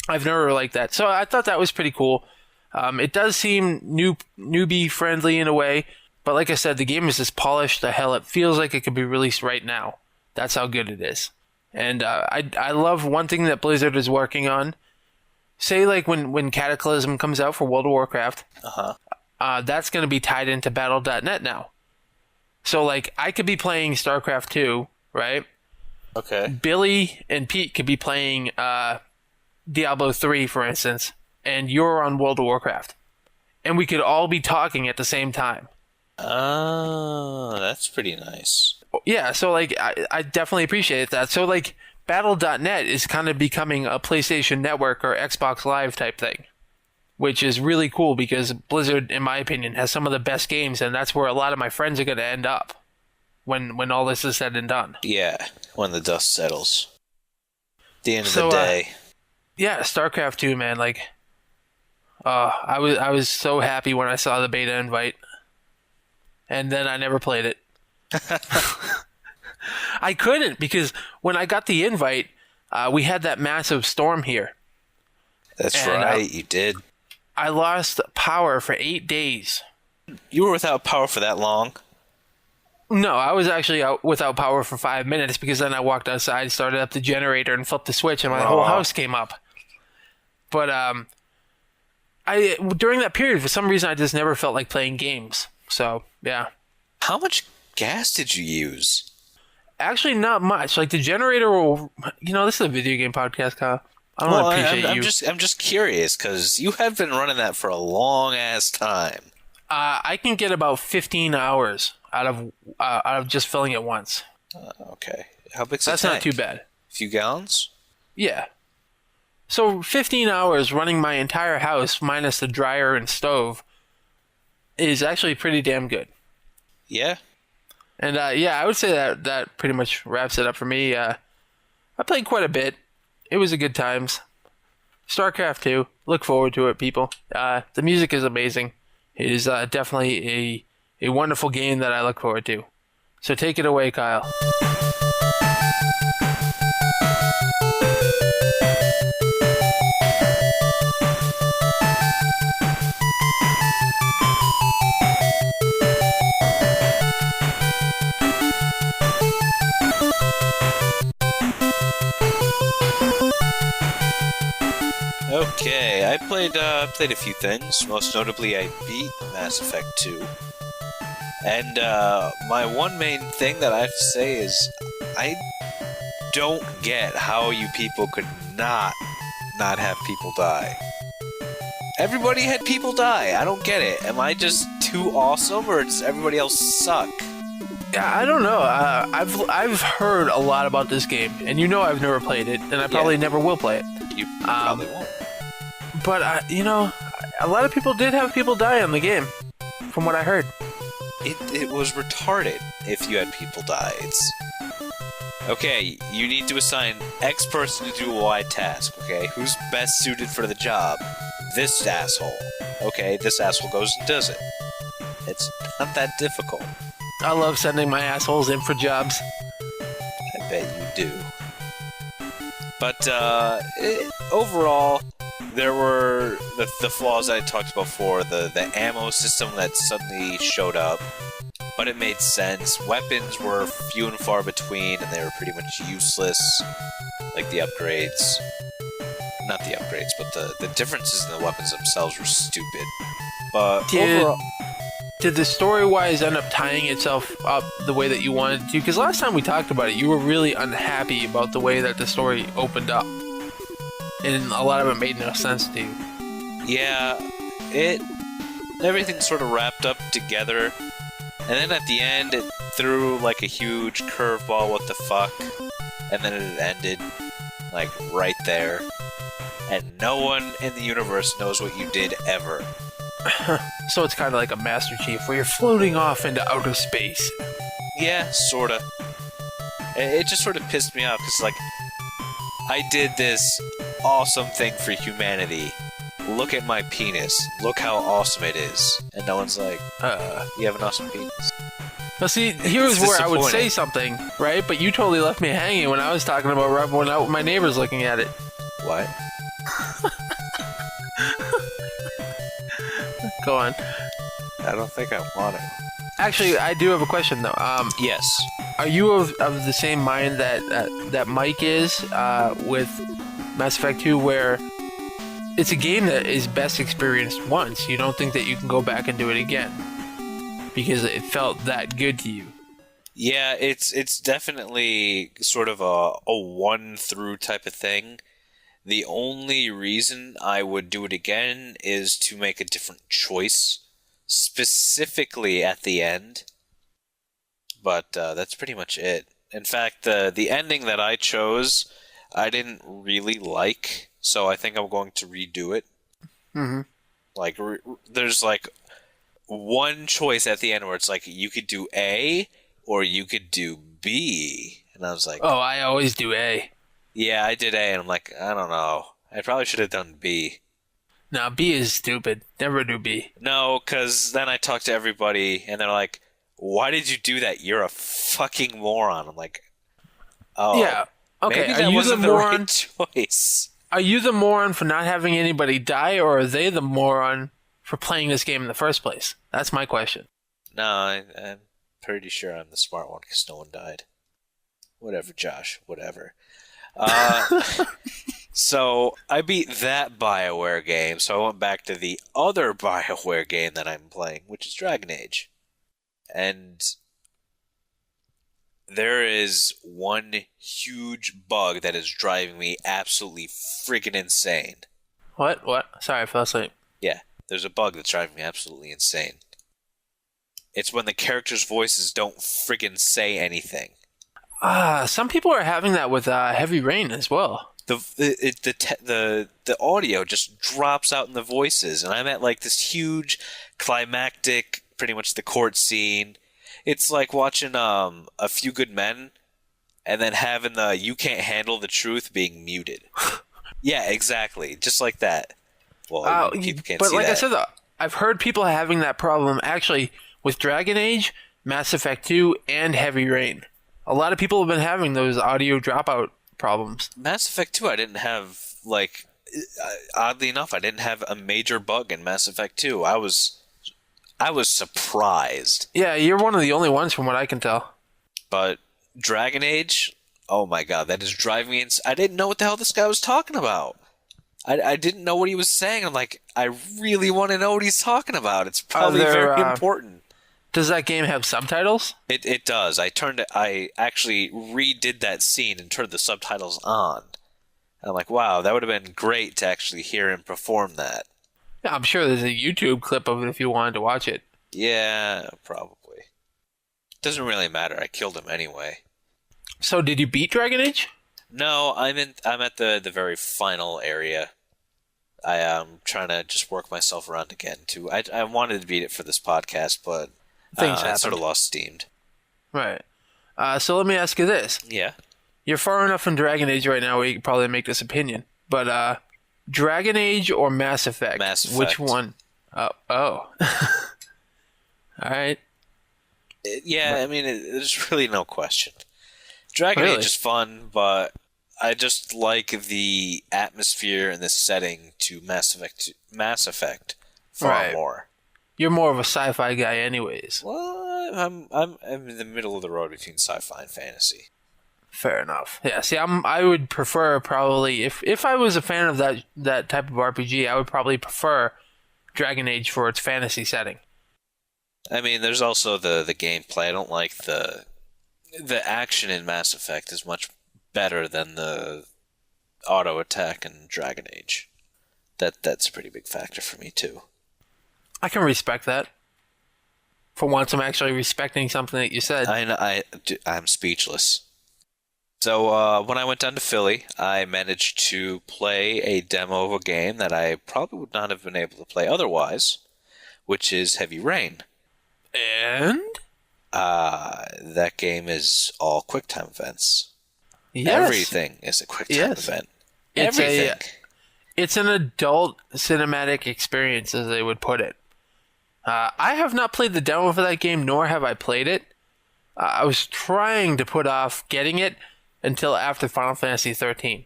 I've never liked that. So I thought that was pretty cool. It does seem newbie friendly in a way, but like I said, the game is just polished to hell. It feels like it could be released right now. That's how good it is. And I love one thing that Blizzard is working on. Say like when Cataclysm comes out for World of Warcraft, that's going to be tied into Battle.net now. So like I could be playing StarCraft 2, right? Okay. Billy and Pete could be playing Diablo 3, for instance, and you're on World of Warcraft. And we could all be talking at the same time. Oh, that's pretty nice. Yeah, so like I definitely appreciate that. So like Battle.net is kind of becoming a PlayStation Network or Xbox Live type thing, which is really cool because Blizzard, in my opinion, has some of the best games, and that's where a lot of my friends are going to end up when all this is said and done. Yeah, when the dust settles. At the end of the day. Yeah, StarCraft 2, man. Like, I was so happy when I saw the beta invite, and then I never played it. I couldn't, because when I got the invite, we had that massive storm here. That's right, you did. I lost power for 8 days. You were without power for that long? No, I was actually out without power for 5 minutes, because then I walked outside, started up the generator, and flipped the switch, and my whole house came up. But during that period, for some reason, I just never felt like playing games. So, yeah. How much gas did you use? Actually, not much. Like, the generator will... this is a video game podcast, Kyle. I don't appreciate you. I'm just curious, because you have been running that for a long-ass time. I can get about 15 hours out of just filling it once. Okay. How big's the tank? That's not too bad. A few gallons? Yeah. So 15 hours running my entire house minus the dryer and stove is actually pretty damn good. Yeah. And I would say that pretty much wraps it up for me. I played quite a bit. It was a good times. StarCraft 2. Look forward to it, people. The music is amazing. It is definitely a wonderful game that I look forward to. So take it away, Kyle. Okay, I played a few things. Most notably, I beat Mass Effect 2. And my one main thing that I have to say is I don't get how you people could not have people die. Everybody had people die. I don't get it. Am I just too awesome, or does everybody else suck? Yeah, I don't know. I've heard a lot about this game, and I've never played it, and I probably never will play it. You probably won't. But a lot of people did have people die on the game, from what I heard. It was retarded if you had people die. It's okay. You need to assign X person to do a Y task. Okay, who's best suited for the job? This asshole. Okay, this asshole goes and does it. It's not that difficult. I love sending my assholes in for jobs. I bet you do. But overall, there were the flaws I talked about before. The ammo system that suddenly showed up, but it made sense. Weapons were few and far between, and they were pretty much useless. Like the upgrades. Not the upgrades, but the differences in the weapons themselves were stupid. But overall... Did the story-wise end up tying itself up the way that you wanted to? Because last time we talked about it, you were really unhappy about the way that the story opened up. And a lot of it made no sense to you. Yeah, everything sort of wrapped up together. And then at the end, it threw like a huge curveball, what the fuck. And then it ended, like, right there. And no one in the universe knows what you did ever. So it's kind of like a Master Chief, where you're floating off into outer space. Yeah, sorta. It just sort of pissed me off, because, like, I did this awesome thing for humanity. Look at my penis. Look how awesome it is. And no one's like, you have an awesome penis. Well, see, here's where I would say something, right? But you totally left me hanging when I was talking about when my neighbor's looking at it. What? Go on. I don't think I want it. Actually, I do have a question, though. Yes. Are you of the same mind that Mike is with Mass Effect 2, where it's a game that is best experienced once? You don't think that you can go back and do it again because it felt that good to you? Yeah, it's definitely sort of a one-through type of thing. The only reason I would do it again is to make a different choice, specifically at the end. But that's pretty much it. In fact, the ending that I chose, I didn't really like, so I think I'm going to redo it. Mm-hmm. Like, there's like one choice at the end where it's like you could do A or you could do B, and I was like, oh, I always do A. Yeah, I did A, and I'm like, I don't know. I probably should have done B. No, B is stupid. Never do B. No, because then I talked to everybody, and they're like, why did you do that? You're a fucking moron. I'm like, oh. Yeah. Okay, maybe that wasn't the right choice. Are you the moron for not having anybody die, or are they the moron for playing this game in the first place? That's my question. No, I'm pretty sure I'm the smart one, because no one died. Whatever, Josh. Whatever. So I beat that BioWare game, so I went back to the other BioWare game that I'm playing, which is Dragon Age. And there is one huge bug that is driving me absolutely friggin' insane. What? Sorry, I fell asleep. Yeah, there's a bug that's driving me absolutely insane. It's when the characters' voices don't friggin' say anything. Some people are having that with Heavy Rain as well. The audio just drops out in the voices, and I'm at like this huge climactic, pretty much the court scene. It's like watching A Few Good Men, and then having the "You Can't Handle the Truth" being muted. Yeah, exactly, just like that. Well, people can't see that. But like I said, I've heard people having that problem actually with Dragon Age, Mass Effect 2, and Heavy Rain. A lot of people have been having those audio dropout problems. Mass Effect 2, I didn't have, like, oddly enough, I didn't have a major bug in Mass Effect 2. I was surprised. Yeah, you're one of the only ones from what I can tell. But Dragon Age, oh my god, that is driving me insane. I didn't know what the hell this guy was talking about. I didn't know what he was saying. I'm like, I really want to know what he's talking about. It's probably very important. Does that game have subtitles? It does. I actually redid that scene and turned the subtitles on. And I'm like, wow, that would have been great to actually hear him perform that. Yeah, I'm sure there's a YouTube clip of it if you wanted to watch it. Yeah, probably. Doesn't really matter. I killed him anyway. So, did you beat Dragon Age? No, I'm at the very final area. I am trying to just work myself around again too. I wanted to beat it for this podcast, but I sort of lost steam. Right. So let me ask you this. Yeah. You're far enough in Dragon Age right now where you can probably make this opinion. But Dragon Age or Mass Effect? Mass Effect. Which one? Oh. All right. I mean, there's really no question. Dragon Age is fun, but I just like the atmosphere and the setting to Mass Effect far more. You're more of a sci-fi guy, anyways. Well, I'm in the middle of the road between sci-fi and fantasy. Fair enough. Yeah. See, I would prefer probably if I was a fan of that type of RPG, I would probably prefer Dragon Age for its fantasy setting. I mean, there's also the gameplay. I don't like the action in Mass Effect is much better than the auto attack in Dragon Age. That's a pretty big factor for me too. I can respect that. For once, I'm actually respecting something that you said. I'm speechless. So when I went down to Philly, I managed to play a demo of a game that I probably would not have been able to play otherwise, which is Heavy Rain. And? That game is all QuickTime events. Yes. Everything is a QuickTime event. It's an adult cinematic experience, as they would put it. I have not played the demo for that game, nor have I played it. I was trying to put off getting it until after Final Fantasy 13.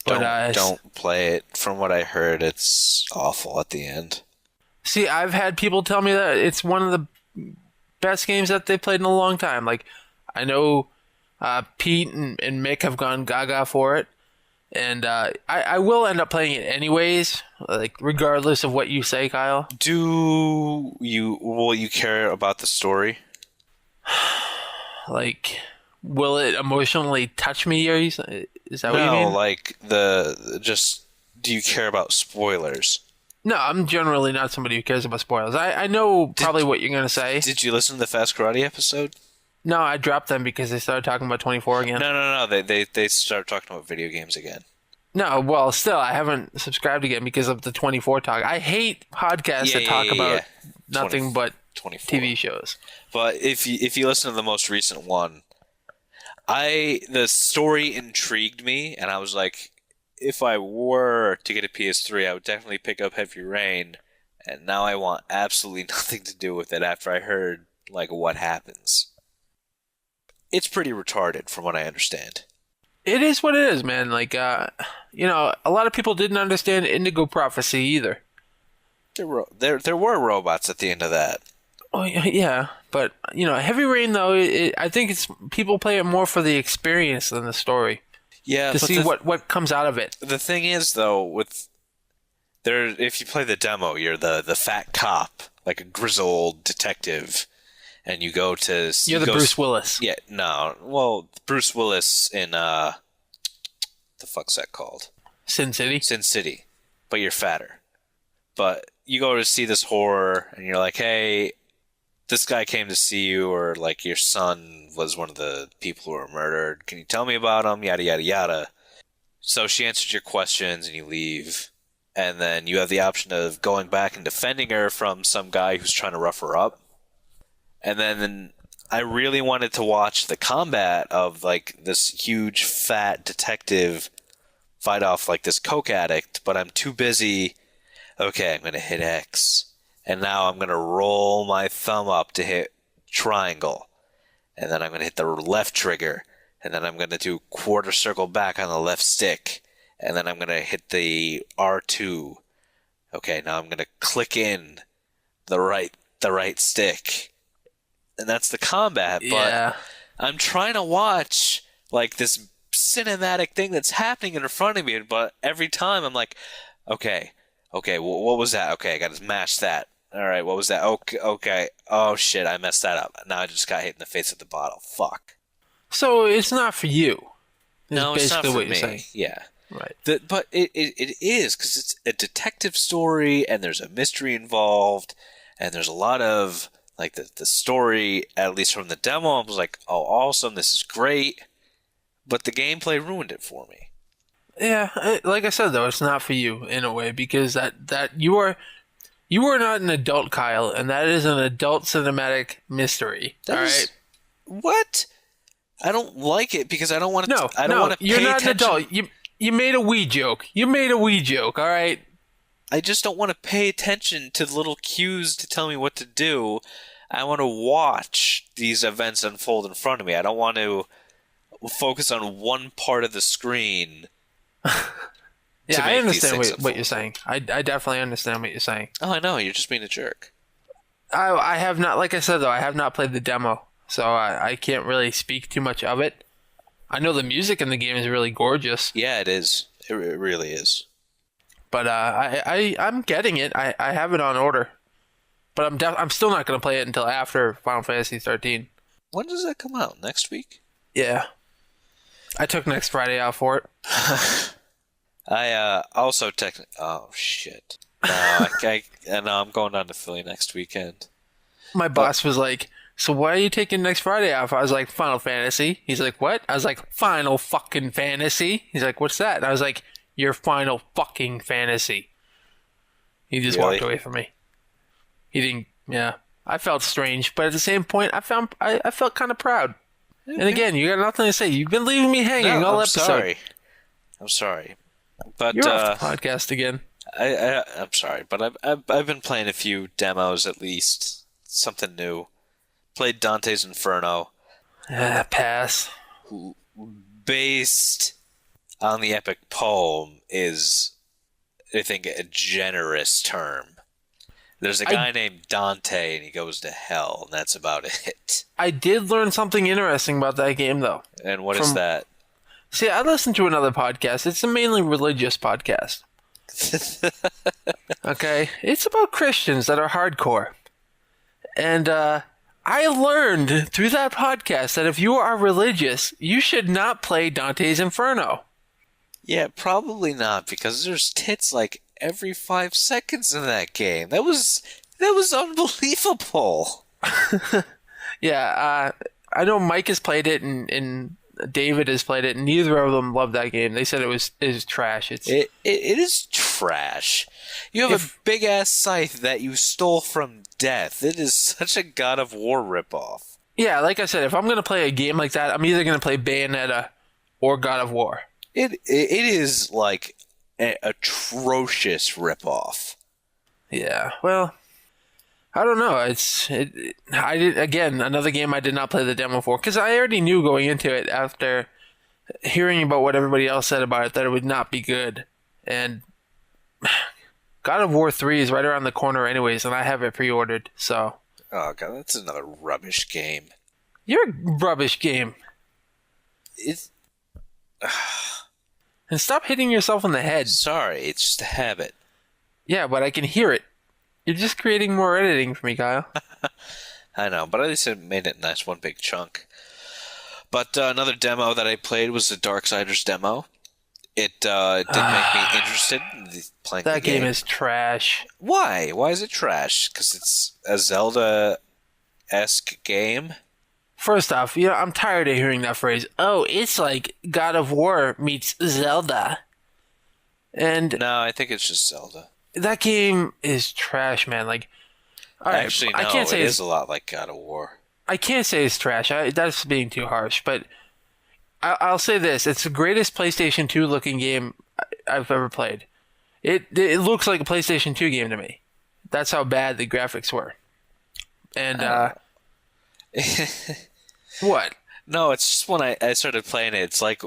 Don't play it. From what I heard, it's awful at the end. See, I've had people tell me that it's one of the best games that they've played in a long time. Like, I know Pete and Mick have gone gaga for it. And I will end up playing it anyways, like regardless of what you say, Kyle. Will you care about the story? Like, will it emotionally touch me? Is that what you mean? No, like do you care about spoilers? No, I'm generally not somebody who cares about spoilers. I know probably what you're gonna say. Did you listen to the Fast Karate episode? No, I dropped them because they started talking about 24 again. No. They started talking about video games again. No, well, still, I haven't subscribed again because of the 24 talk. I hate podcasts that talk about nothing but 24. TV shows. But if you listen to the most recent one, the story intrigued me, and I was like, if I were to get a PS3, I would definitely pick up Heavy Rain, and now I want absolutely nothing to do with it after I heard like what happens. It's pretty retarded, from what I understand. It is what it is, man. Like, a lot of people didn't understand Indigo Prophecy either. There were robots at the end of that. Oh, yeah. But, Heavy Rain, though, I think it's people play it more for the experience than the story. Yeah, to see what comes out of it. The thing is, though, if you play the demo, you're the fat cop, like a grizzled detective. And you go to... You're Bruce Willis. Yeah, no. Well, Bruce Willis in... the fuck's that called? Sin City? Sin City. But you're fatter. But you go to see this horror, and you're like, hey, this guy came to see you, or like your son was one of the people who were murdered. Can you tell me about him? Yada, yada, yada. So she answers your questions, and you leave. And then you have the option of going back and defending her from some guy who's trying to rough her up. And then I really wanted to watch the combat of like this huge fat detective fight off like this coke addict, but I'm too busy. Okay, I'm going to hit X. And now I'm going to roll my thumb up to hit triangle. And then I'm going to hit the left trigger. And then I'm going to do quarter circle back on the left stick. And then I'm going to hit the R2. Okay, now I'm going to click in the right stick. And that's the combat, but I'm trying to watch like this cinematic thing that's happening in front of me, but every time I'm like, okay, what was that? Okay, I got to match that. All right, what was that? Okay, oh shit, I messed that up. Now I just got hit in the face with the bottle. Fuck. So it's not for you. No, it's not for what me. You're saying. Yeah. Right. But it is, because it's a detective story, and there's a mystery involved, and there's a lot of, like, the story, at least from the demo, I was like, oh, awesome, this is great. But the gameplay ruined it for me. Yeah, like I said, though, it's not for you, in a way, because that you are not an adult, Kyle, and that is an adult cinematic mystery. All right? What? I don't like it because I don't want to. No, I don't want to. You're pay not attention. an adult. You made a wee joke. All right. I just don't want to pay attention to the little cues to tell me what to do. I want to watch these events unfold in front of me. I don't want to focus on one part of the screen. Yeah, I understand what you're saying. I definitely understand what you're saying. Oh, I know. You're just being a jerk. I have not, like I said, though, I have not played the demo, so I can't really speak too much of it. I know the music in the game is really gorgeous. Yeah, it is. It really is. But I'm getting it. I have it on order. But I'm still not going to play it until after Final Fantasy 13. When does that come out? Next week? Yeah. I took next Friday out for it. I also oh shit! No, I'm going down to Philly next weekend. My boss was like, "So why are you taking next Friday off?" I was like, "Final Fantasy." He's like, "What?" I was like, "Final fucking Fantasy." He's like, "What's that?" And I was like, "Your Final fucking Fantasy." He just walked away from me. He didn't. Yeah, I felt strange, but at the same point, I felt kind of proud. Okay. And again, you got nothing to say. You've been leaving me hanging all episode. I'm sorry. But you're off the podcast again. I'm sorry, but I've been playing a few demos at least. Something new. Played Dante's Inferno. Pass. Based on the epic poem is, I think, a generous term. There's a guy named Dante, and he goes to hell, and that's about it. I did learn something interesting about that game, though. And what is that? See, I listened to another podcast. It's a mainly religious podcast. Okay? It's about Christians that are hardcore. And I learned through that podcast that if you are religious, you should not play Dante's Inferno. Yeah, probably not, because there's tits like every 5 seconds in that game. That was unbelievable. Yeah, I know Mike has played it and David has played it, and neither of them loved that game. They said it is trash. It is trash. You have a big ass scythe that you stole from death. It is such a God of War ripoff. Yeah, like I said, if I'm gonna play a game like that, I'm either gonna play Bayonetta or God of War. It is like an atrocious ripoff. Yeah, well, I don't know. I did again another game I did not play the demo for because I already knew going into it after hearing about what everybody else said about it that it would not be good. And God of War 3 is right around the corner, anyways, and I have it pre-ordered. So. Oh god, that's another rubbish game. You're a rubbish game. It's. And stop hitting yourself in the head. Sorry, it's just a habit. Yeah, but I can hear it. You're just creating more editing for me, Kyle. I know, but at least it made it nice, one big chunk. But another demo that I played was the Darksiders demo. It did make me interested in playing that the game. Game is trash. Why? Why is it trash? Because it's a Zelda-esque game? First off, I'm tired of hearing that phrase. Oh, it's like God of War meets Zelda. And no, I think it's just Zelda. That game is trash, man. Like, all right, actually, no, I can't say it is a lot like God of War. I can't say it's trash. That's being too harsh. But I'll say this: it's the greatest PlayStation 2 looking game I've ever played. It looks like a PlayStation 2 game to me. That's how bad the graphics were. And what? No, it's just when I started playing it, it's like,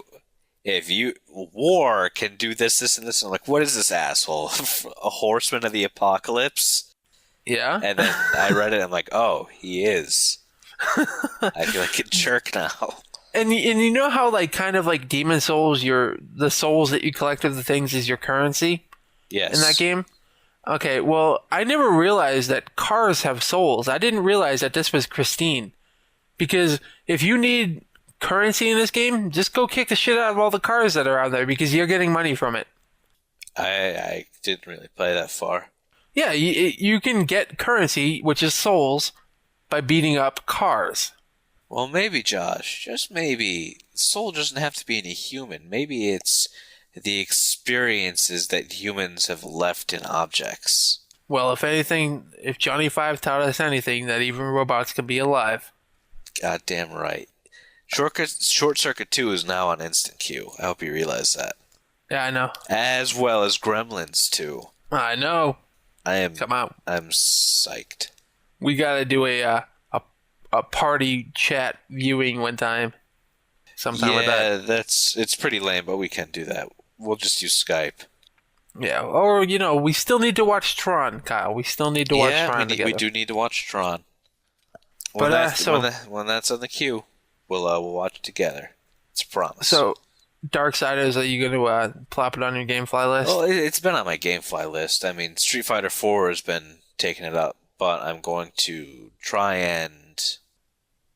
if War can do this, and this, I'm like, what is this asshole? A horseman of the apocalypse? Yeah. And then I read it, I'm like, oh, he is. I feel like a jerk now. And you know how, like, kind of like Demon Souls, the souls that you collect of the things is your currency? Yes. In that game? Okay, well, I never realized that cars have souls. I didn't realize that this was Christine. Because if you need currency in this game, just go kick the shit out of all the cars that are out there because you're getting money from it. I didn't really play that far. Yeah, you can get currency, which is souls, by beating up cars. Well, maybe, Josh, just maybe, soul doesn't have to be in a human. Maybe it's the experiences that humans have left in objects. Well, if anything, if Johnny Five taught us anything, that even robots can be alive. Goddamn right. Short Circuit 2 is now on instant queue. I hope you realize that. Yeah, I know. As well as Gremlins 2. I know. Come out. I'm psyched. We gotta do a party chat viewing one time. Sometime with that. Yeah, it's pretty lame, but we can do that. We'll just use Skype. Yeah, or, we still need to watch Tron, Kyle. We still need to watch Tron together. We do need to watch Tron. When when that's on the queue, we'll watch it together. It's a promise. So, Darksiders, are you going to plop it on your GameFly list? Well, it's been on my GameFly list. I mean, Street Fighter 4 has been taking it up, but I'm going to try and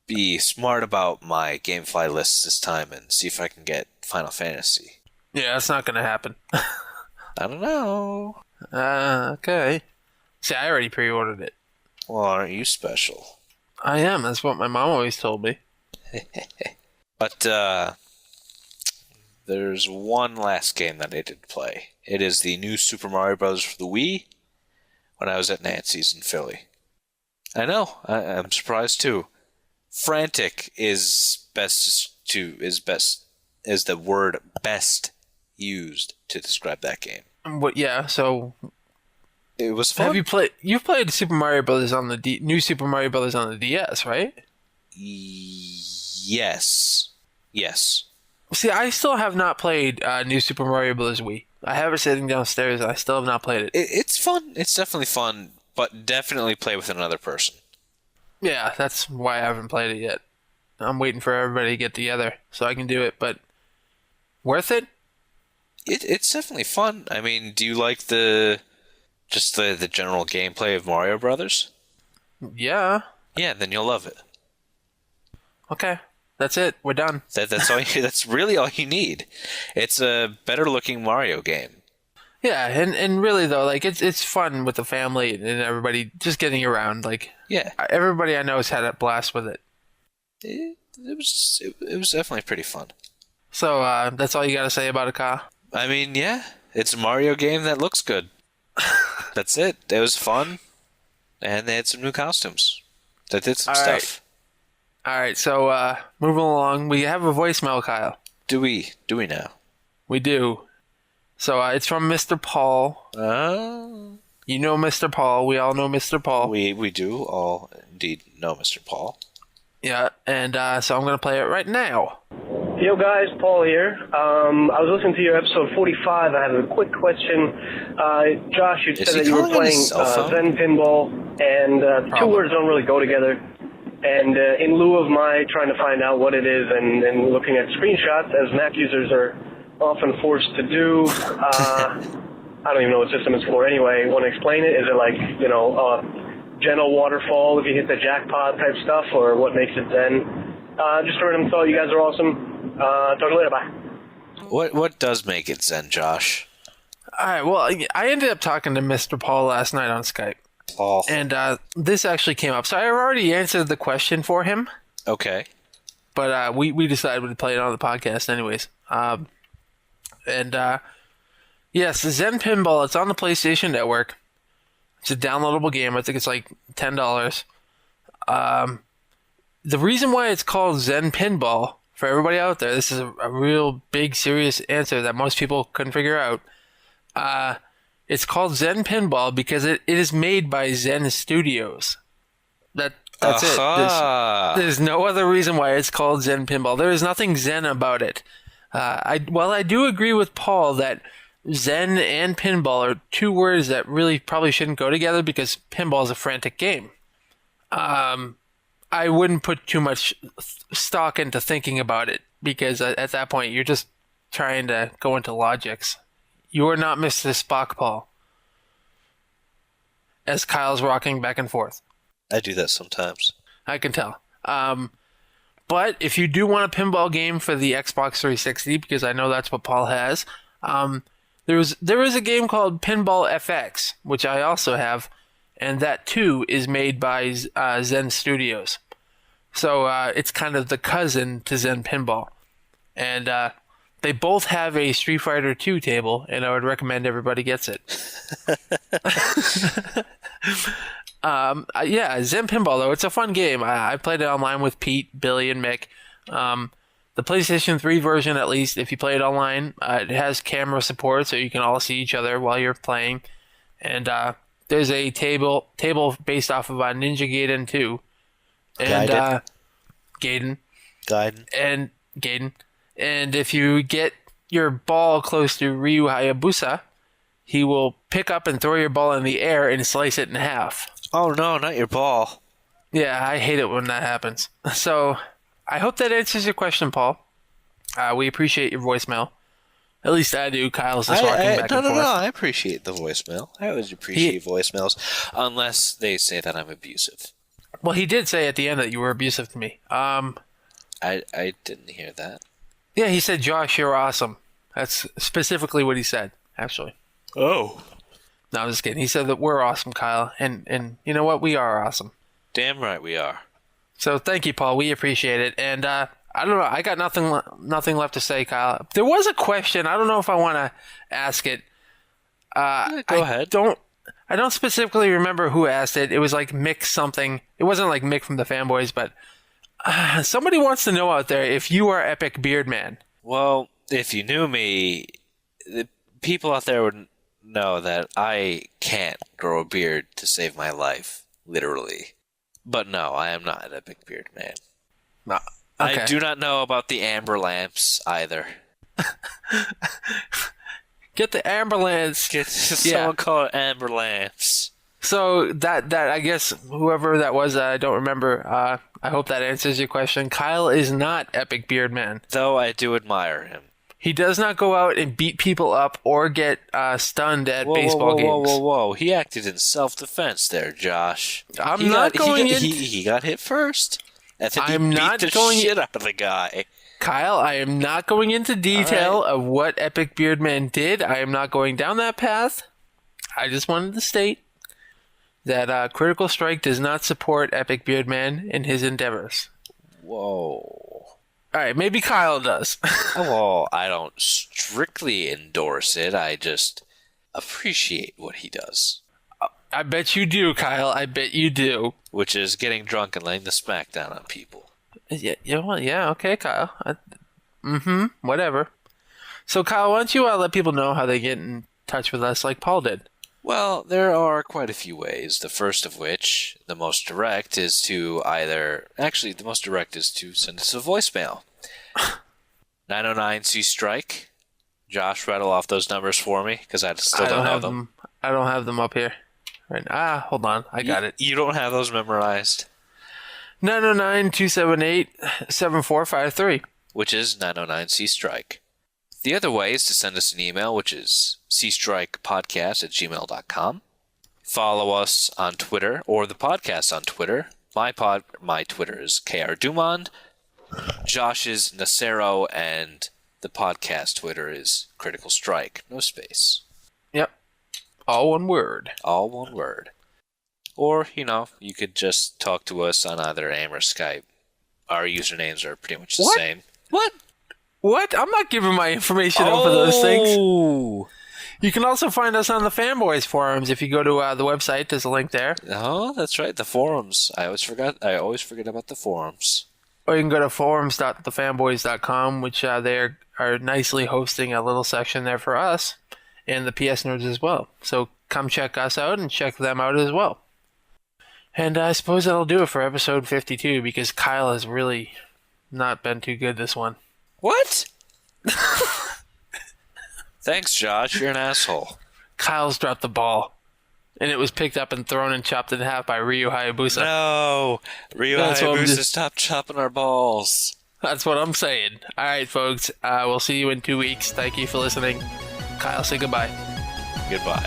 be smart about my GameFly list this time and see if I can get Final Fantasy. Yeah, that's not going to happen. I don't know. Okay. See, I already pre-ordered it. Well, aren't you special? I am. That's what my mom always told me. But, there's one last game that I did play. It is the new Super Mario Bros. For the Wii when I was at Nancy's in Philly. I know. I'm surprised, too. Frantic is the word best used to describe that game. Yeah, so it was fun. You've played Super Mario Brothers on the new Super Mario Brothers on the DS, right? Yes. See, I still have not played new Super Mario Bros. Wii. I have it sitting downstairs, and I still have not played it. It's fun. It's definitely fun, but definitely play with another person. Yeah, that's why I haven't played it yet. I'm waiting for everybody to get together so I can do it, but worth it? It's definitely fun. I mean, do you like the general gameplay of Mario Brothers? Yeah. Yeah, then you'll love it. Okay. That's it. We're done. That's really all you need. It's a better looking Mario game. Yeah, and really though, like it's fun with the family and everybody just getting around. Like, yeah, everybody I know has had a blast with it. It was definitely pretty fun. So that's all you got to say about it, Kyle? I mean, yeah, it's a Mario game that looks good. That's it. It was fun, and they had some new costumes that did some stuff. All right, so moving along, we have a voicemail, Kyle. Do we now? We do. So it's from Mr. Paul. You know Mr. Paul. We all know Mr. Paul. We do all indeed know Mr. Paul. Yeah, and so I'm going to play it right now. Yo guys, Paul here. I was listening to your episode 45. I have a quick question. Josh, you said that you were playing Zen Pinball, and two words don't really go together. And in lieu of my trying to find out what it is and looking at screenshots, as Mac users are often forced to do, I don't even know what system it's for anyway. Want to explain it? Is it like, gentle waterfall if you hit the jackpot type stuff, or what makes it Zen? Just a random thought. You guys are awesome. Talk to you later. Bye. What does make it Zen, Josh? All right. Well, I ended up talking to Mr. Paul last night on Skype. Paul. And this actually came up. So I already answered the question for him. Okay. But we decided to play it on the podcast anyways. Yes, Zen Pinball. It's on the PlayStation Network. It's a downloadable game. I think it's like $10. The reason why it's called Zen Pinball, for everybody out there, this is a real big, serious answer that most people couldn't figure out. It's called Zen Pinball because it is made by Zen Studios. That's it. There's no other reason why it's called Zen Pinball. There is nothing Zen about it. I do agree with Paul that Zen and pinball are two words that really probably shouldn't go together because pinball is a frantic game. I wouldn't put too much stock into thinking about it because at that point you're just trying to go into logics. You are not Mr. Spock, Paul. As Kyle's rocking back and forth. I do that sometimes. I can tell. But if you do want a pinball game for the Xbox 360, because I know that's what Paul has, there is a game called Pinball FX, which I also have, and that too is made by Zen Studios. So it's kind of the cousin to Zen Pinball. And they both have a Street Fighter 2 table, and I would recommend everybody gets it. Yeah, Zen Pinball, though, it's a fun game. I played it online with Pete, Billy, and Mick. The PlayStation 3 version, at least, if you play it online, it has camera support, so you can all see each other while you're playing. And there's a table based off of Ninja Gaiden 2. And Gaiden. And if you get your ball close to Ryu Hayabusa, he will pick up and throw your ball in the air and slice it in half. Oh no, not your ball. Yeah, I hate it when that happens. So, I hope that answers your question, Paul. We appreciate your voicemail. At least I do. Kyle's just walking back and forth. No, I appreciate the voicemail. I always appreciate voicemails, unless they say that I'm abusive. Well, he did say at the end that you were abusive to me. I didn't hear that. Yeah, he said, Josh, you're awesome. That's specifically what he said, actually. Oh. No, I'm just kidding. He said that we're awesome, Kyle. And you know what? We are awesome. Damn right we are. So thank you, Paul. We appreciate it. And I don't know. I got nothing left to say, Kyle. There was a question. I don't know if I want to ask it. Go ahead. I don't specifically remember who asked it. It was like Mick something. It wasn't like Mick from the Fanboys, but somebody wants to know out there if you are Epic Beard Man. Well, if you knew me, the people out there would know that I can't grow a beard to save my life, literally. But no, I am not an Epic Beard Man. No. Okay. I do not know about the amber lamps either. Get the amber lamps. Someone call it amber lamps. So that I guess whoever that was, I don't remember. I hope that answers your question. Kyle is not Epic Beard Man. Though I do admire him. He does not go out and beat people up or get stunned at baseball games. Whoa. He acted in self-defense there, Josh. He got hit first. I think he beat the shit out of the guy. Kyle, I am not going into detail of what Epic Beard Man did. I am not going down that path. I just wanted to state that Critical Strike does not support Epic Beard Man in his endeavors. Whoa. All right, maybe Kyle does. Well, I don't strictly endorse it. I just appreciate what he does. I bet you do, Kyle. I bet you do. Which is getting drunk and laying the smack down on people. Yeah, okay, Kyle. Whatever. So, Kyle, why don't you let people know how they get in touch with us like Paul did? Well, there are quite a few ways. The first of which, the most direct, is to send us a voicemail. 909-C-Strike. Josh, rattle off those numbers for me, because I still don't know them. I don't have them up here. Right. Hold on. I got it. You don't have those memorized? 909-278-7453. Which is 909-C-Strike. The other way is to send us an email, which is cstrikepodcast@gmail.com. Follow us on Twitter, or the podcast on Twitter. My Twitter is KRDumond. Josh's Nacero, and the podcast Twitter is Critical Strike. No space. Yep. All one word. All one word. Or, you could just talk to us on either AIM or Skype. Our usernames are pretty much the same. What? I'm not giving my information over those things. You can also find us on the Fanboys forums. If you go to the website, there's a link there. Oh, that's right. The forums. I always forget about the forums. Or you can go to forums.thefanboys.com, which they are nicely hosting a little section there for us and the PSNerds as well. So come check us out and check them out as well. And I suppose that'll do it for episode 52, because Kyle has really not been too good this one. What? Thanks, Josh. You're an asshole. Kyle's dropped the ball, and it was picked up and thrown and chopped in half by Ryu Hayabusa. No! Ryu Hayabusa, stop chopping our balls. That's what I'm saying. All right, folks. We'll see you in 2 weeks. Thank you for listening. Kyle, say goodbye. Goodbye.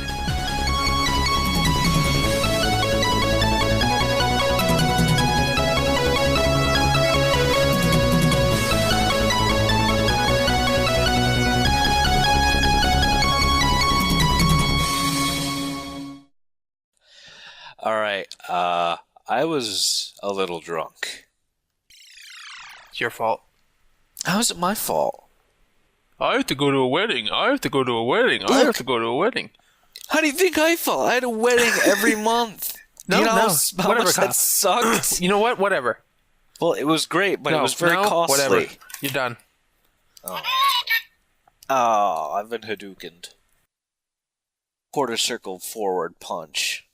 All right. I was a little drunk. It's your fault. How is it my fault? I have to go to a wedding. I have to go to a wedding. I have to go to a wedding. How do you think I felt? I had a wedding every month. No, you know no. how Whatever, much that sucked? You know what? Whatever. Well, it was great, but No, it was very costly. Whatever. You're done. Oh, I've been Hadoukened. Quarter circle forward punch.